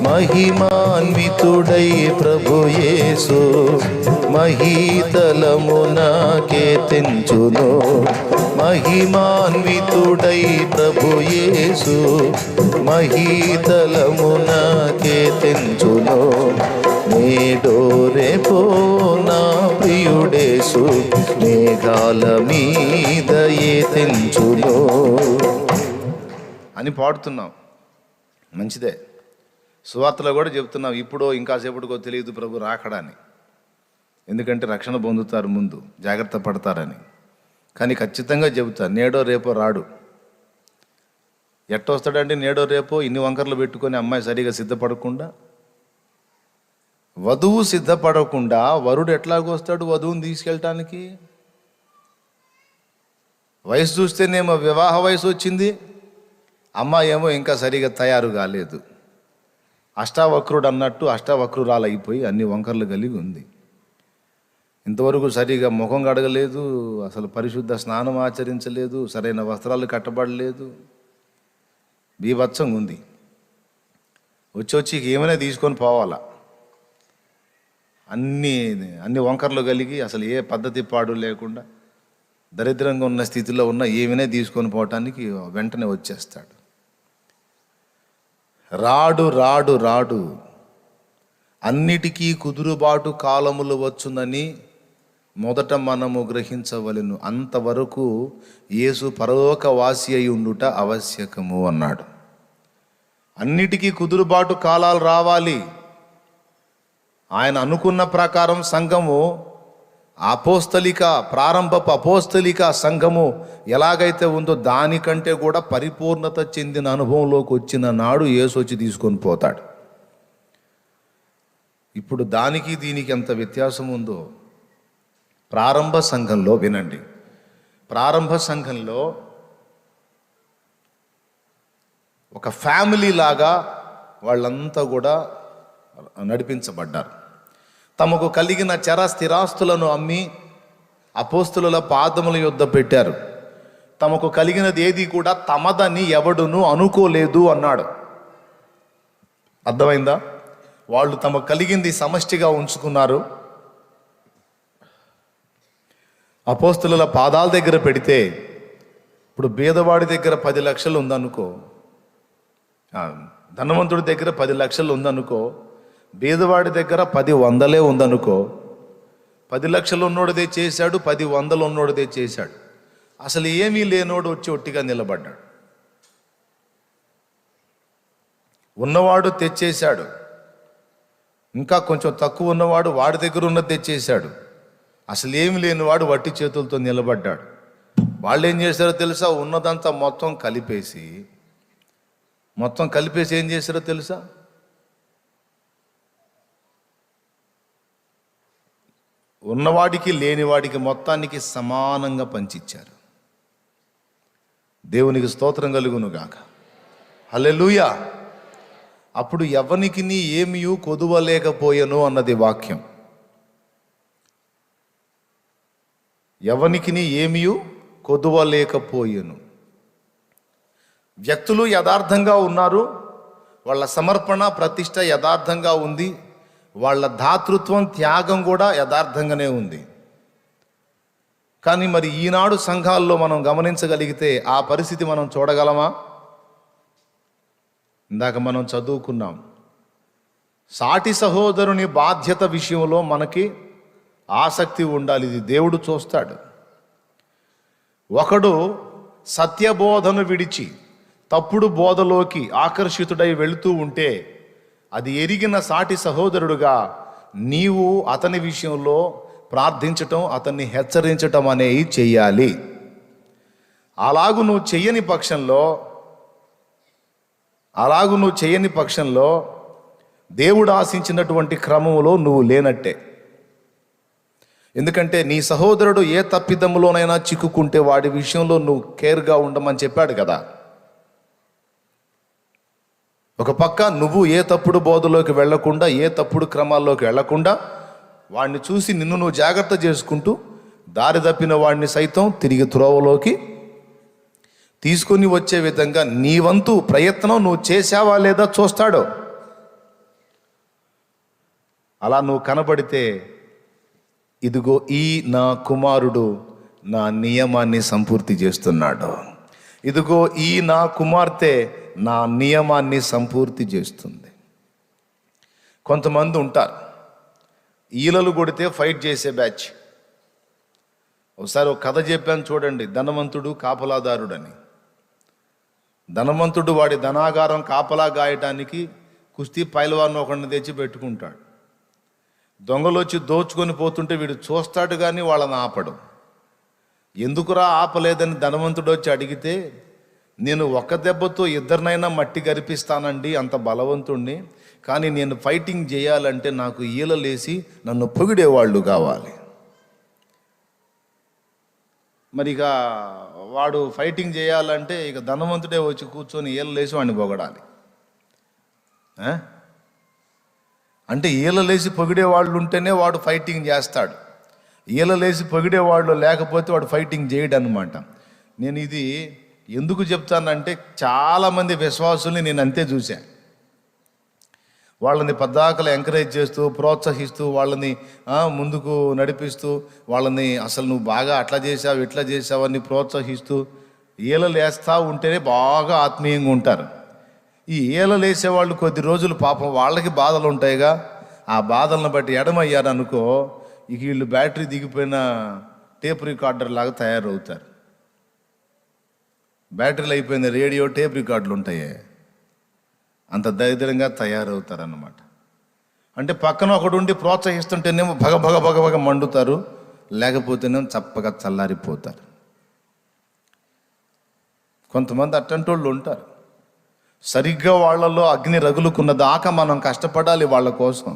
మహిమాన్వితుడై ప్రభు యేసు మహీతలమునకే తెంచును, మహిమాన్వితుడై ప్రభు యేసు మహీతలమునకే తెంచును, నేడో రేపో నా ప్రియుడేసు మేఘాల మీద తెంచును అని పాడుతున్నాం. మంచిదే. సువార్తలో కూడా చెప్తున్నాం, ఇప్పుడో ఇంకా సేపటికో తెలియదు ప్రభు రాకడాని. ఎందుకంటే రక్షణ పొందుతారు ముందు, జాగ్రత్త పడతారని. కానీ ఖచ్చితంగా చెబుతా, నేడో రేపో రాడు. ఎట్టొస్తాడంటే నేడో రేపో ఇన్ని వంకర్లు పెట్టుకొని అమ్మాయి సరిగా సిద్ధపడకుండా, వధువు సిద్ధపడకుండా వరుడు ఎట్లాగొస్తాడు వధువుని తీసుకెళ్ళటానికి? వయసు చూస్తేనేమో వివాహ వయసు వచ్చింది, అమ్మాయి ఏమో ఇంకా సరిగా తయారు కాలేదు. అష్టావక్రుడు అన్నట్టు అష్టావక్రురాలు అయిపోయి అన్ని వంకర్లు కలిగి ఉంది. ఇంతవరకు సరిగా ముఖం కడగలేదు, అసలు పరిశుద్ధ స్నానం ఆచరించలేదు, సరైన వస్త్రాలు కట్టబడలేదు, బీభత్సంగా ఉంది. వచ్చి ఏమైనా తీసుకొని పోవాలా. అన్ని వంకర్లు కలిగి అసలు ఏ పద్ధతి పాడు లేకుండా దరిద్రంగా ఉన్న స్థితిలో ఉన్న ఏమైనా తీసుకొని పోవటానికి వెంటనే వచ్చేస్తాడు. రాడు రాడు రాడు అన్నిటికీ కుదురుబాటు కాలములు వచ్చునని మొదట మనము గ్రహించవలెను, అంతవరకు యేసు పరలోకవాసి అయి ఉండుట ఆవశ్యకము అన్నాడు. అన్నిటికీ కుదురుబాటు కాలాలు రావాలి. ఆయన అనుకున్న ప్రకారం సంఘము ప్రారంభపు అపోస్తలిక సంఘము ఎలాగైతే ఉందో దానికంటే కూడా పరిపూర్ణత చెందిన అనుభవంలోకి వచ్చిన నాడు యేసు వచ్చి తీసుకొని పోతాడు. ఇప్పుడు దానికి దీనికి ఎంత వ్యత్యాసం ఉందో ప్రారంభ సంఘంలో వినండి. ప్రారంభ సంఘంలో ఒక ఫ్యామిలీ లాగా వాళ్ళంతా కూడా నడిపించబడ్డారు. తమకు కలిగిన చర స్థిరాస్తులను అమ్మి అపోస్తుల పాదముల యొద్ద పెట్టారు. తమకు కలిగినది ఏది కూడా తమదని ఎవడును అనుకోలేదు అన్నాడు. అర్థమైందా? వాళ్ళు తమకు కలిగింది సమష్టిగా ఉంచుకున్నారు. అపోస్తుల పాదాల దగ్గర పెడితే, ఇప్పుడు బీదవాడి దగ్గర 10 లక్షలు ఉందనుకో, ధనవంతుడి దగ్గర 10 లక్షలు ఉందనుకో, బీదవాడి దగ్గర 10 వందలే ఉందనుకో, 10 లక్షలు ఉన్నోడిదే చేశాడు, 10 వందలు ఉన్నోడిదే చేశాడు. అసలు ఏమీ లేనోడు వచ్చి ఒట్టిగా నిలబడ్డాడు. ఉన్నవాడు తెచ్చేశాడు, ఇంకా కొంచెం తక్కువ ఉన్నవాడు వాడి దగ్గర ఉన్నది తెచ్చేశాడు. అసలు ఏమి లేనివాడు వట్టి చేతులతో నిలబడ్డాడు. వాళ్ళు ఏం చేశారో తెలుసా? ఉన్నదంతా మొత్తం కలిపేసి ఏం చేశారో తెలుసా? ఉన్నవాడికి లేనివాడికి మొత్తానికి సమానంగా పంచిచ్చారు. దేవునికి స్తోత్రం కలుగును గాక. హల్లెలూయా. అప్పుడు ఎవనికి ఏమీ కొదువలేకపోయెను అన్నది వాక్యం. ఎవనికి ఏమీ కొదువలేకపోయెను. వ్యక్తులు యథార్థంగా ఉన్నారు, వాళ్ళ సమర్పణ ప్రతిష్ట యథార్థంగా ఉంది, వాళ్ళ దాతృత్వం త్యాగం కూడా యథార్థంగానే ఉంది. కానీ మరి ఈనాడు సంఘాల్లో మనం గమనించగలిగితే ఆ పరిస్థితి మనం చూడగలమా? ఇందాక మనం చదువుకున్నాం, సాటి సహోదరుని బాధ్యత విషయంలో మనకి ఆసక్తి ఉండాలి. ఇది దేవుడు చూస్తాడు. ఒకడు సత్యబోధను విడిచి తప్పుడు బోధలోకి ఆకర్షితుడై వెళుతూ ఉంటే అది ఎరిగిన సాటి సహోదరుడుగా నీవు అతని విషయంలో ప్రార్థించటం, అతన్ని హెచ్చరించటం అనేవి చెయ్యాలి. అలాగు నువ్వు చెయ్యని పక్షంలో అలాగూ నువ్వు చేయని పక్షంలో దేవుడు ఆశించినటువంటి క్రమంలో నువ్వు లేనట్టే. ఎందుకంటే నీ సహోదరుడు ఏ తప్పిదములోనైనా చిక్కుకుంటే వాడి విషయంలో నువ్వు కేర్గా ఉండమని చెప్పాడు కదా. ఒక పక్క నువ్వు ఏ తప్పుడు బోధలోకి వెళ్లకుండా, ఏ తప్పుడు క్రమాల్లోకి వెళ్లకుండా వాడిని చూసి నిన్ను నువ్వు జాగ్రత్త చేసుకుంటూ దారి తప్పిన వాడిని సైతం తిరిగి త్రోవలోకి తీసుకొని వచ్చే విధంగా నీ వంతు ప్రయత్నం నువ్వు చేసావా లేదా చూస్తాడు. అలా నువ్వు కనబడితే, ఇదిగో ఈ నా కుమారుడు నా నియమాన్ని సంపూర్తి చేస్తున్నాడు, ఇదిగో ఈ నా కుమార్తె నా నియమాన్ని సంపూర్తి చేస్తుంది. కొంతమంది ఉంటారు ఈలలు కొడితే ఫైట్ చేసే బ్యాచ్. ఒకసారి ఒక కథ చెప్పాను చూడండి, ధనవంతుడు కాపలాదారుడని. ధనవంతుడు వాడి ధనాగారం కాపలా గాయటానికి కుస్తీ పైలవాన్ని ఒకడిని తెచ్చి పెట్టుకుంటాడు. దొంగలు వచ్చి దోచుకొని పోతుంటే వీడు చూస్తాడు కానీ వాళ్ళని ఆపడు. ఎందుకురా ఆపలేదని ధనవంతుడు వచ్చి అడిగితే, నేను ఒక్క దెబ్బతో ఇద్దరినైనా మట్టి గరిపిస్తానండి, అంత బలవంతుణ్ణి, కానీ నేను ఫైటింగ్ చేయాలంటే నాకు ఈలలేసి నన్ను పొగిడేవాళ్ళు కావాలి. మరి ఇక వాడు ఫైటింగ్ చేయాలంటే ఇక ధనవంతుడే వచ్చి కూర్చొని ఈలలేసి వాడిని పొగడాలి. అంటే ఈలలేసి పొగిడేవాళ్ళు ఉంటేనే వాడు ఫైటింగ్ చేస్తాడు. ఈలలేసి పొగిడేవాళ్ళు లేకపోతే వాడు ఫైటింగ్ చేయడు అనమాట. నేను ఇది ఎందుకు చెప్తానంటే, చాలామంది విశ్వాసుల్ని నేను అంతే చూశాను. వాళ్ళని పద్దాకలు ఎంకరేజ్ చేస్తూ, ప్రోత్సహిస్తూ, వాళ్ళని ముందుకు నడిపిస్తూ, వాళ్ళని అసలు నువ్వు బాగా అట్లా చేసావు ఇట్లా చేసావు అని ప్రోత్సహిస్తూ ఈలలు వేస్తూ ఉంటేనే బాగా ఆత్మీయంగా ఉంటారు. ఈ ఈలలు వేసేవాళ్ళు కొద్ది రోజులు పాపం వాళ్ళకి బాధలు ఉంటాయిగా, ఆ బాధలను బట్టి ఎడమయ్యారనుకో, ఇక వీళ్ళు బ్యాటరీ దిగిపోయిన టేప్ రికార్డర్ లాగా తయారవుతారు. బ్యాటరీలు అయిపోయిన రేడియో టేప్ రికార్డులు ఉంటాయి, అంత దరిద్రంగా తయారవుతారన్నమాట. అంటే పక్కన ఒకడు ఉండి ప్రోత్సహిస్తుంటేనేమో భగ భగ భగ భగ మండుతారు, లేకపోతేనేమో చప్పగా చల్లారిపోతారు. కొంతమంది అట్టంటోళ్ళు ఉంటారు. సరిగ్గా వాళ్ళలో అగ్ని రగులుకున్న దాకా మనం కష్టపడాలి వాళ్ళ కోసం.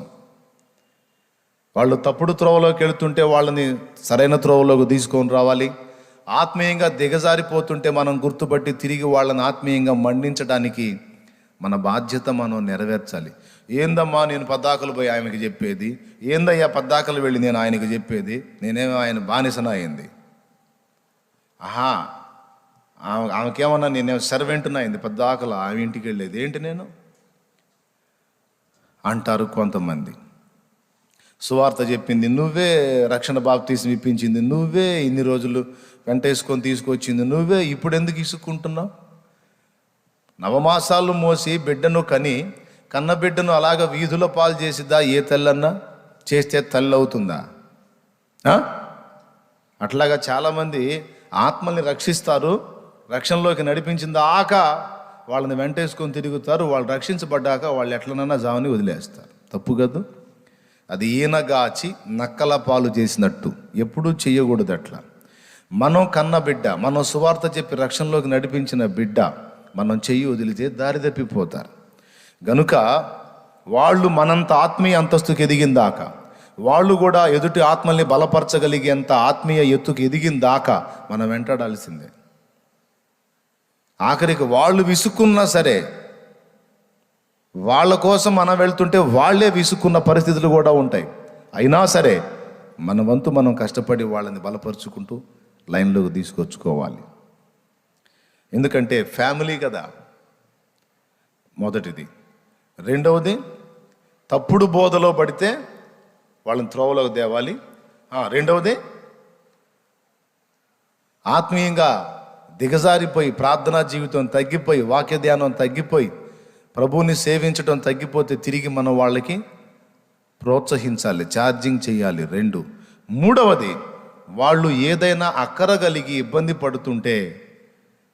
వాళ్ళు తప్పుడు త్రోవలోకి వెళుతుంటే వాళ్ళని సరైన త్రోవలోకి తీసుకొని రావాలి. ఆత్మీయంగా దిగజారిపోతుంటే మనం గుర్తుపట్టి తిరిగి వాళ్ళని ఆత్మీయంగా మండించడానికి మన బాధ్యత మనం నెరవేర్చాలి. ఏందమ్మా నేను పద్దాకలు పోయి ఆయనకి చెప్పేది, ఏందయ్యా పద్దాకలు వెళ్ళి నేను ఆయనకి చెప్పేది, నేనేమో ఆయన బానిసన అయింది, ఆమెకేమన్నా నేనేమో సర్వెంట్న అయింది, పద్దాకలు ఆమె ఇంటికి వెళ్ళేది ఏంటి నేను అంటారు కొంతమంది. సువార్త చెప్పింది నువ్వే, రక్షణ బాప్తీసం ఇప్పించింది నువ్వే, ఇన్ని రోజులు వెంటేసుకొని తీసుకొచ్చింది నువ్వే, ఇప్పుడు ఎందుకు ఇసుక్కుంటున్నావు? నవమాసాలు మోసి బిడ్డను కన్న బిడ్డను అలాగ వీధుల పాలు చేసిద్దా ఏ తల్లన్నా? చేస్తే తల్లి అవుతుందా? అట్లాగా చాలామంది ఆత్మల్ని రక్షిస్తారు, రక్షణలోకి నడిపించిన దాకా వాళ్ళని వెంటేసుకొని తిరుగుతారు. వాళ్ళు రక్షించబడ్డాక వాళ్ళు ఎట్లనన్నా జావని వదిలేస్తారు. తప్పు కదా అది. ఈనగాచి నక్కల పాలు చేసినట్టు ఎప్పుడూ చెయ్యకూడదు అట్లా. మనం కన్న బిడ్డ, మనం సువార్త చెప్పి రక్షణలోకి నడిపించిన బిడ్డ మనం చెయ్యి వదిలితే దారి తప్పిపోతారు. గనుక వాళ్ళు మనంత ఆత్మీయ అంతస్తుకి ఎదిగిందాక, వాళ్ళు కూడా ఎదుటి ఆత్మల్ని బలపరచగలిగేంత ఆత్మీయ ఎత్తుకు ఎదిగిందాకా మనం వెంటాడాల్సిందే. ఆఖరికి వాళ్ళు విసుక్కున్నా సరే, వాళ్ళ కోసం మనం వెళ్తుంటే వాళ్ళే విసుక్కున్న పరిస్థితులు కూడా ఉంటాయి. అయినా సరే మన వంతు మనం కష్టపడి వాళ్ళని బలపరుచుకుంటూ లైన్లోకి తీసుకొచ్చుకోవాలి. ఎందుకంటే ఫ్యామిలీ కదా మొదటిది. రెండవది, తప్పుడు బోధలో పడితే వాళ్ళని త్రోవలోకి తేవాలి. రెండవది, ఆత్మీయంగా దిగజారిపోయి ప్రార్థనా జీవితం తగ్గిపోయి, వాక్య ధ్యానం తగ్గిపోయి, ప్రభువుని సేవించడం తగ్గిపోతే తిరిగి మనం వాళ్ళకి ప్రోత్సహించాలి, ఛార్జింగ్ చేయాలి. 2. మూడవది, వాళ్ళు ఏదైనా అక్కర కలిగి ఇబ్బంది పడుతుంటే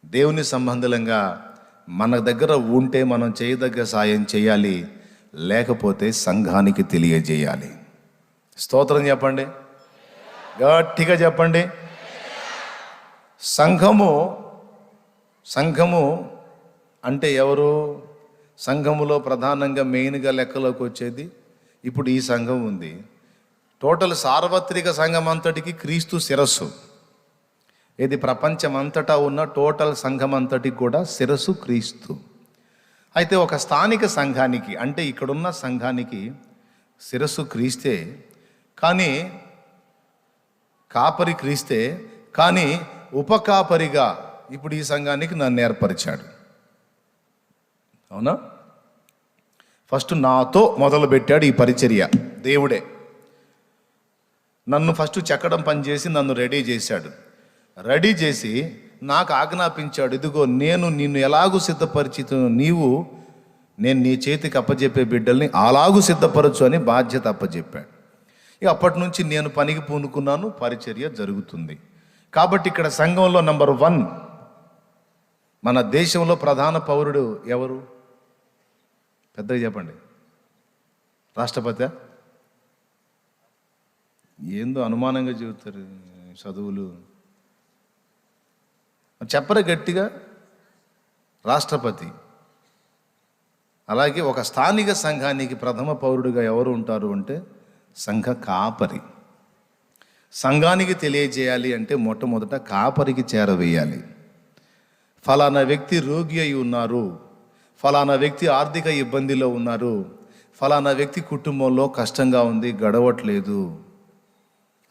దేవుని సంబంధంగా మన దగ్గర ఉంటే మనం చేయదగ్గ సాయం చేయాలి, లేకపోతే సంఘానికి తెలియజేయాలి. స్తోత్రం చెప్పండి, గట్టిగా చెప్పండి. సంఘము అంటే ఎవరు? సంఘములో ప్రధానంగా మెయిన్గా లెక్కలోకి వచ్చేది ఇప్పుడు ఈ సంఘం ఉంది. టోటల్ సార్వత్రిక సంఘం అంతటికి క్రీస్తు శిరస్సు. ఇది ప్రపంచమంతటా ఉన్న టోటల్ సంఘం అంతటికి కూడా శిరస్సు క్రీస్తు. అయితే ఒక స్థానిక సంఘానికి, అంటే ఇక్కడున్న సంఘానికి శిరస్సు క్రీస్తే, కానీ కాపరి క్రీస్తే, కానీ ఉపకాపరిగా ఇప్పుడు ఈ సంఘానికి నన్ను ఏర్పరిచాడు. అవునా? ఫస్ట్ నాతో మొదలుపెట్టాడు ఈ పరిచర్య. దేవుడే నన్ను ఫస్ట్ చెక్కడం పని చేసి నన్ను రెడీ చేశాడు. రెడీ చేసి నాకు ఆజ్ఞాపించాడు, ఇదిగో నేను నిన్ను ఎలాగూ సిద్ధపరిచితును, నేను నీ చేతికి అప్పచెప్పే బిడ్డల్ని అలాగూ సిద్ధపరచు అని బాధ్యత అప్పచెప్పాడు. ఇక అప్పటి నుంచి నేను పనికి పూనుకున్నాను, పరిచర్య జరుగుతుంది. కాబట్టి ఇక్కడ సంఘంలో నంబర్ 1 మన దేశంలో ప్రధాన పౌరుడు ఎవరు? పెద్దగా చెప్పండి. రాష్ట్రపతి? ఏందో అనుమానంగా చెబుతారు చదువులు. చెప్పరు గట్టిగా. రాష్ట్రపతి. అలాగే ఒక స్థానిక సంఘానికి ప్రథమ పౌరుడిగా ఎవరు ఉంటారు అంటే సంఘ కాపరి. సంఘానికి తెలియజేయాలి అంటే మొట్టమొదట కాపరికి చేరవేయాలి. ఫలానా వ్యక్తి రోగి అయి ఉన్నారు, ఫలానా వ్యక్తి ఆర్థిక ఇబ్బందిలో ఉన్నారు, ఫలానా వ్యక్తి కుటుంబంలో కష్టంగా ఉంది, గడవట్లేదు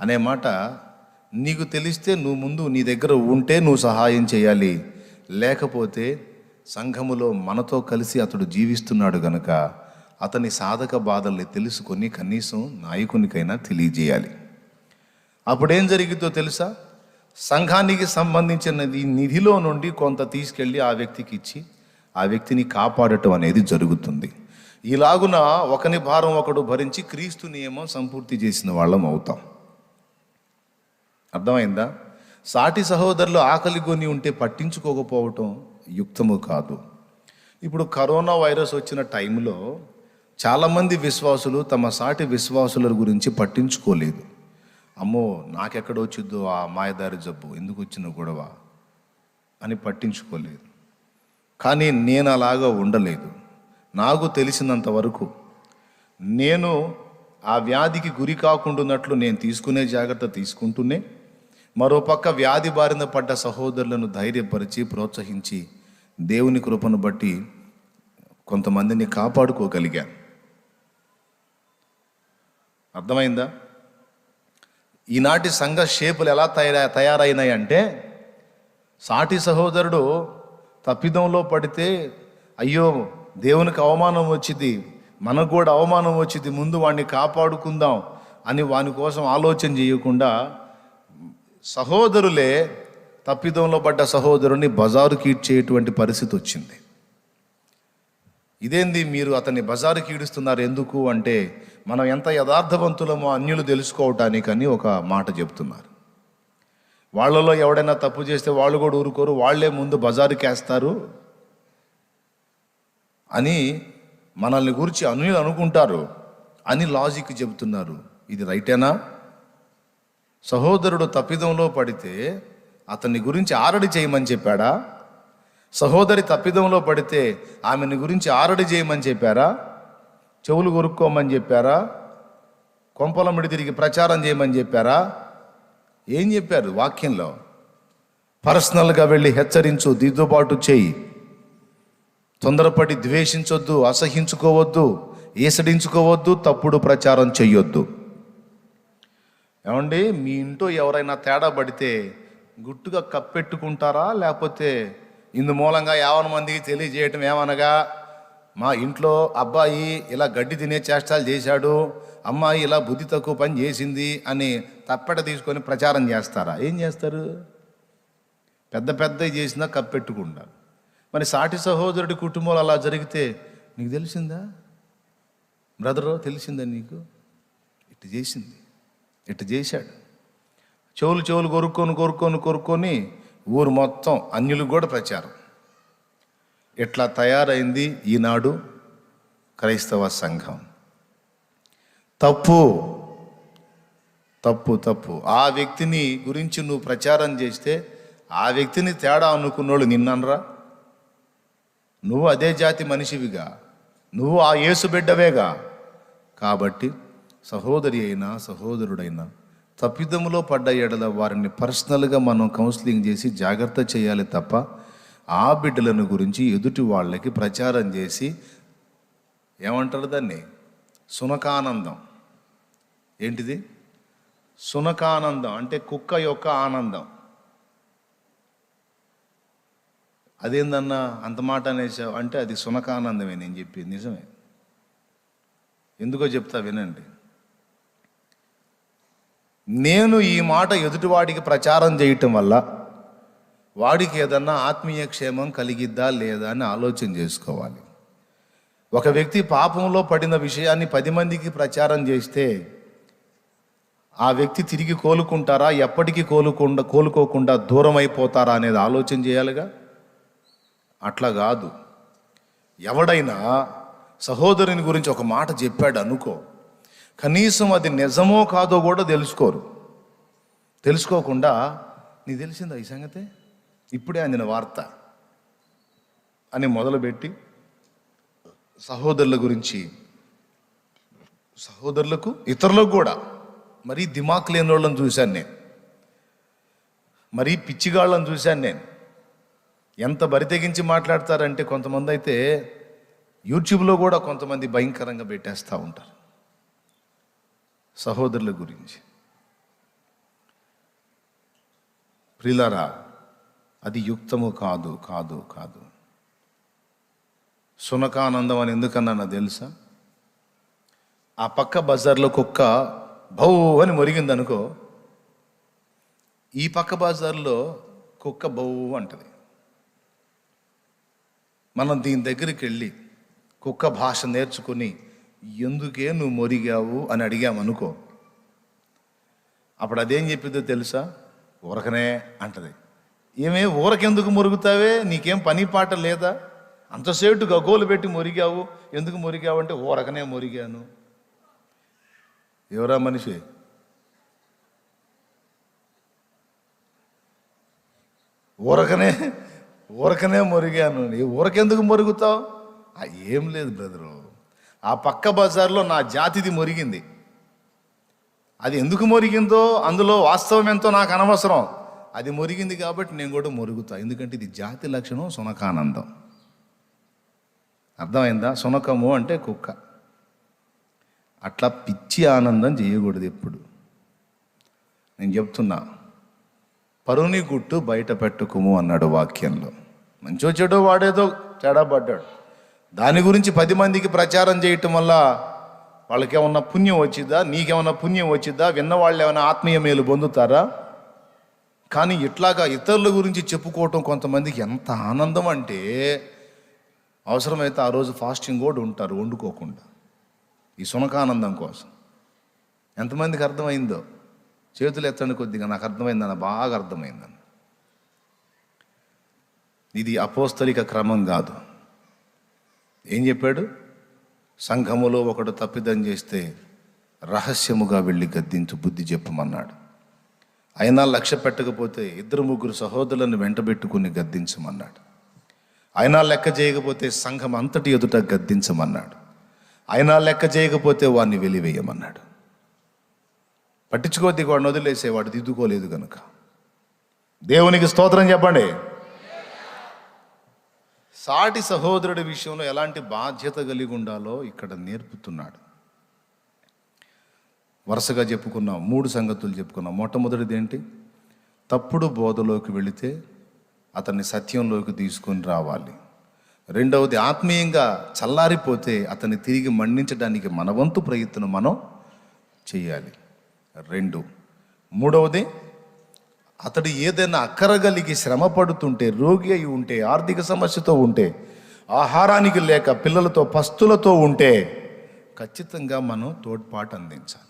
అనే మాట నీకు తెలిస్తే నువ్వు ముందు నీ దగ్గర ఉంటే నువ్వు సహాయం చేయాలి. లేకపోతే సంఘములో మనతో కలిసి అతడు జీవిస్తున్నాడు గనుక అతని సాధక బాధల్ని తెలుసుకొని కనీసం నాయకునికైనా తెలియజేయాలి. అప్పుడేం జరిగిందో తెలుసా? సంఘానికి సంబంధించిన నిధిలో నుండి కొంత తీసుకెళ్ళి ఆ వ్యక్తికి ఇచ్చి ఆ వ్యక్తిని కాపాడటం అనేది జరుగుతుంది. ఇలాగున ఒకని భారం ఒకడు భరించి క్రీస్తు నియమం సంపూర్తి చేసిన వాళ్ళం అవుతాం. అర్థమైందా? సాటి సహోదరులు ఆకలి కొని ఉంటే పట్టించుకోకపోవటం యుక్తము కాదు. ఇప్పుడు కరోనా వైరస్ వచ్చిన టైంలో చాలామంది విశ్వాసులు తమ సాటి విశ్వాసుల గురించి పట్టించుకోలేదు. అమ్మో నాకెక్కడ వచ్చిద్దో ఆ మాయదారి జబ్బు, ఎందుకు వచ్చిన గొడవ అని పట్టించుకోలేదు. కానీ నేను అలాగా ఉండలేదు. నాకు తెలిసినంత వరకు నేను ఆ వ్యాధికి గురి కాకుండాన్నట్లు నేను తీసుకునే జాగ్రత్త తీసుకుంటూనే, మరోపక్క వ్యాధి బారిన పడ్డ సహోదరులను ధైర్యపరిచి ప్రోత్సహించి దేవుని కృపను బట్టి కొంతమందిని కాపాడుకోగలిగాను. అర్థమైందా? ఈనాటి సంఘ షేపులు ఎలా తయారైనాయి అంటే, సాటి సహోదరుడు తప్పిదంలో పడితే అయ్యో దేవునికి అవమానం వచ్చింది, మనకు కూడా అవమానం వచ్చింది, ముందు వాడిని కాపాడుకుందాం అని వాని కోసం ఆలోచన చేయకుండా సహోదరులే తప్పిదంలో పడ్డ సహోదరుని బజారుకి ఈడ్చేటువంటి పరిస్థితి వచ్చింది. ఇదేంది మీరు అతన్ని బజారుకి ఈడుస్తున్నారు ఎందుకు అంటే, మనం ఎంత యథార్థవంతులమో అన్యులు తెలుసుకోవటానికని ఒక మాట చెప్తున్నారు. వాళ్ళలో ఎవడైనా తప్పు చేస్తే వాళ్ళు కూడా ఊరుకోరు, వాళ్ళే ముందు బజారుకి వేస్తారు అని మనల్ని గురించి అన్యులు అనుకుంటారు అని లాజిక్ చెబుతున్నారు. ఇది రైటేనా? సహోదరుడు తప్పిదంలో పడితే అతన్ని గురించి ఆరడి చేయమని చెప్పాడా? సహోదరి తప్పిదంలో పడితే ఆమెని గురించి ఆరడి చేయమని చెప్పారా? చెవులు కొరుక్కోమని చెప్పారా? కొంపలమిడి తిరిగి ప్రచారం చేయమని చెప్పారా? ఏం చెప్పారు వాక్యంలో? పర్సనల్గా వెళ్ళి హెచ్చరించు, దిద్దుబాటు చేయి, తొందరపడి ద్వేషించొద్దు, అసహించుకోవద్దు, ఈసడించుకోవద్దు, తప్పుడు ప్రచారం చెయ్యొద్దు. ఏమండి, మీ ఇంట్లో ఎవరైనా తేడా పడితే గుట్టుగా కప్పెట్టుకుంటారా? లేకపోతే ఇందు మూలంగా 50 మందికి తెలియజేయటం ఏమనగా, మా ఇంట్లో అబ్బాయి ఇలా గడ్డి తినే చేష్టాలు చేశాడు, అమ్మాయి ఇలా బుద్ధి తక్కువ పని చేసింది అని తప్పెట తీసుకొని ప్రచారం చేస్తారా? ఏం చేస్తారు? పెద్ద పెద్దవి చేసినా కప్పెట్టుకుంటారు. మరి సాటి సహోదరుడి కుటుంబంలో అలా జరిగితే నీకు తెలిసిందా బ్రదరు? తెలిసిందా నీకు? ఇటు చేసింది, ఇటు చేశాడు. చెవులు కొరుక్కొని ఊరు మొత్తం అన్యులకు కూడా ప్రచారం. ఇట్లా తయారైంది ఈనాడు క్రైస్తవ సంఘం. తప్పు తప్పు తప్పు. ఆ వ్యక్తిని గురించి నువ్వు ప్రచారం చేస్తే ఆ వ్యక్తిని తేడా అనుకున్నోళ్ళు నిన్ననరా? నువ్వు అదే జాతి మనిషివిగా, నువ్వు ఆ యేసు బిడ్డవేగా. కాబట్టి సహోదరి అయినా సహోదరుడైనా తప్పిదములో పడ్డ ఎడల వారిని పర్సనల్గా మనం కౌన్సిలింగ్ చేసి జాగ్రత్త చేయాలి తప్ప ఆ బిడ్డలను గురించి ఎదుటి వాళ్ళకి ప్రచారం చేసి ఏమంటారు దాన్ని, సునకానందం. ఏంటిది సునకానందం? అంటే కుక్క యొక్క ఆనందం. అదేందన్నా అంత మాట అనేసావు అంటే అది సునకానందమే. నేను చెప్పి నిజమే. ఎందుకో చెప్తా వినండి. నేను ఈ మాట ఎదుటివాడికి ప్రచారం చేయటం వల్ల వాడికి ఏదన్నా ఆత్మీయ క్షేమం కలిగిద్దా లేదా అని ఆలోచన చేసుకోవాలి. ఒక వ్యక్తి పాపంలో పడిన విషయాన్ని 10 మందికి ప్రచారం చేస్తే ఆ వ్యక్తి తిరిగి కోలుకుంటారా, ఎప్పటికీ కోలుకోకుండా దూరం అయిపోతారా అనేది ఆలోచన చేయాలిగా. అట్లా కాదు. ఎవడైనా సహోదరుని గురించి ఒక మాట చెప్పాడు అనుకో, కనీసం అది నిజమో కాదో కూడా తెలుసుకోకుండా నీకు తెలిసిందా ఈ సంగతే, ఇప్పుడే అందిన వార్త అని మొదలుపెట్టి సహోదరుల గురించి, సహోదరులకు ఇతరులకు కూడా మరీ దిమాక్ లేని వాళ్ళని చూశాను నేను, మరీ పిచ్చిగాళ్ళని చూశాను నేను. ఎంత బరితెగించి మాట్లాడతారంటే కొంతమంది అయితే యూట్యూబ్లో కూడా కొంతమంది భయంకరంగా పెట్టేస్తూ ఉంటారు సహోదరుల గురించి. ప్రియులారా, అది యుక్తము కాదు కాదు కాదు. సునకానందం అని ఎందుకన్నా తెలుసా? ఆ పక్క బజార్లో కుక్క భౌ అని మొరిగిందనుకో, ఈ పక్క బజార్లో కుక్క బౌ అంటది. మనం దీని దగ్గరికి వెళ్ళి కుక్క భాష నేర్చుకుని ఎందుకే నువ్వు మొరిగావు అని అడిగామనుకో, అప్పుడు అదేం చెప్పిందో తెలుసా? ఊరకనే అంటది. ఏమే ఊరకెందుకు మొరుగుతావే, నీకేం పని పాట లేదా, అంతసేటు గగోలు పెట్టి మొరిగావు, ఎందుకు మొరిగావు అంటే ఊరకనే మొరిగాను. ఎవరా మనిషి? ఊరకనే మొరిగాను. ఊరకెందుకు మొరుగుతావు? ఏం లేదు బ్రదరు, ఆ పక్క బజార్లో నా జాతిది మొరిగింది. అది ఎందుకు మొరిగిందో, అందులో వాస్తవం ఎంతో నాకు అనవసరం. అది మొరిగింది కాబట్టి నేను కూడా మొరుగుతా. ఎందుకంటే ఇది జాతి లక్షణం, సునకానందం. అర్థమైందా? సునకము అంటే కుక్క. అట్లా పిచ్చి ఆనందం చేయకూడదు ఎప్పుడు. నేను చెప్తున్నా, పరుని గుట్టు బయట పెట్టుకుము అన్నాడు వాక్యంలో. మంచో చెడో వాడేదో తేడా పడ్డాడు, దాని గురించి 10 మందికి ప్రచారం చేయటం వల్ల వాళ్ళకేమన్నా పుణ్యం వచ్చిద్దా, నీకేమన్నా పుణ్యం వచ్చిద్దా, విన్నవాళ్ళు ఏమైనా ఆత్మీయ మేలు పొందుతారా? కానీ ఇట్లాగా ఇతరుల గురించి చెప్పుకోవటం కొంతమందికి ఎంత ఆనందం అంటే, అవసరమైతే ఆ రోజు ఫాస్టింగ్ కూడా ఉంటారు వండుకోకుండా, ఈ సునకానందం కోసం. ఎంతమందికి అర్థమైందో చేతులు ఎత్తండి కొద్దిగా. నాకు అర్థమైందన్న, బాగా అర్థమైందన్న. ఇది అపోస్తలిక క్రమం కాదు. ఏం చెప్పాడు? సంఘములో ఒకడు తప్పిదం చేస్తే రహస్యముగా వెళ్ళి గద్దించు, బుద్ధి చెప్పమన్నాడు. అయినా లక్ష్య పెట్టకపోతే 2-3 సహోదరులను వెంటబెట్టుకుని గద్దించమన్నాడు. అయినా లెక్క చేయకపోతే సంఘం అంతటి ఎదుట గద్దించమన్నాడు. అయినా లెక్క చేయకపోతే వాడిని వెలివేయమన్నాడు. పట్టించుకోద్ది, వాడిని వదిలేసేవాడు దిద్దుకోలేదు కనుక. దేవునికి స్తోత్రం చెప్పండి. సాటి సహోదరుడి విషయంలో ఎలాంటి బాధ్యత కలిగి ఉండాలో ఇక్కడ నేర్పుతున్నాడు. వరుసగా చెప్పుకున్నాం, 3 సంగతులు చెప్పుకున్నాం. మొట్టమొదటిది ఏంటి? తప్పుడు బోధలోకి వెళితే అతన్ని సత్యంలోకి తీసుకొని రావాలి. రెండవది, ఆత్మీయంగా చల్లారిపోతే అతన్ని తిరిగి మన్నించడానికి మన వంతు ప్రయత్నం మనం చేయాలి. 2, మూడవది, అతడు ఏదైనా అక్కరగలిగి శ్రమ పడుతుంటే, రోగి అయి ఉంటే, ఆర్థిక సమస్యతో ఉంటే, ఆహారానికి లేక పిల్లలతో పస్తులతో ఉంటే ఖచ్చితంగా మనం తోడ్పాటు అందించాలి.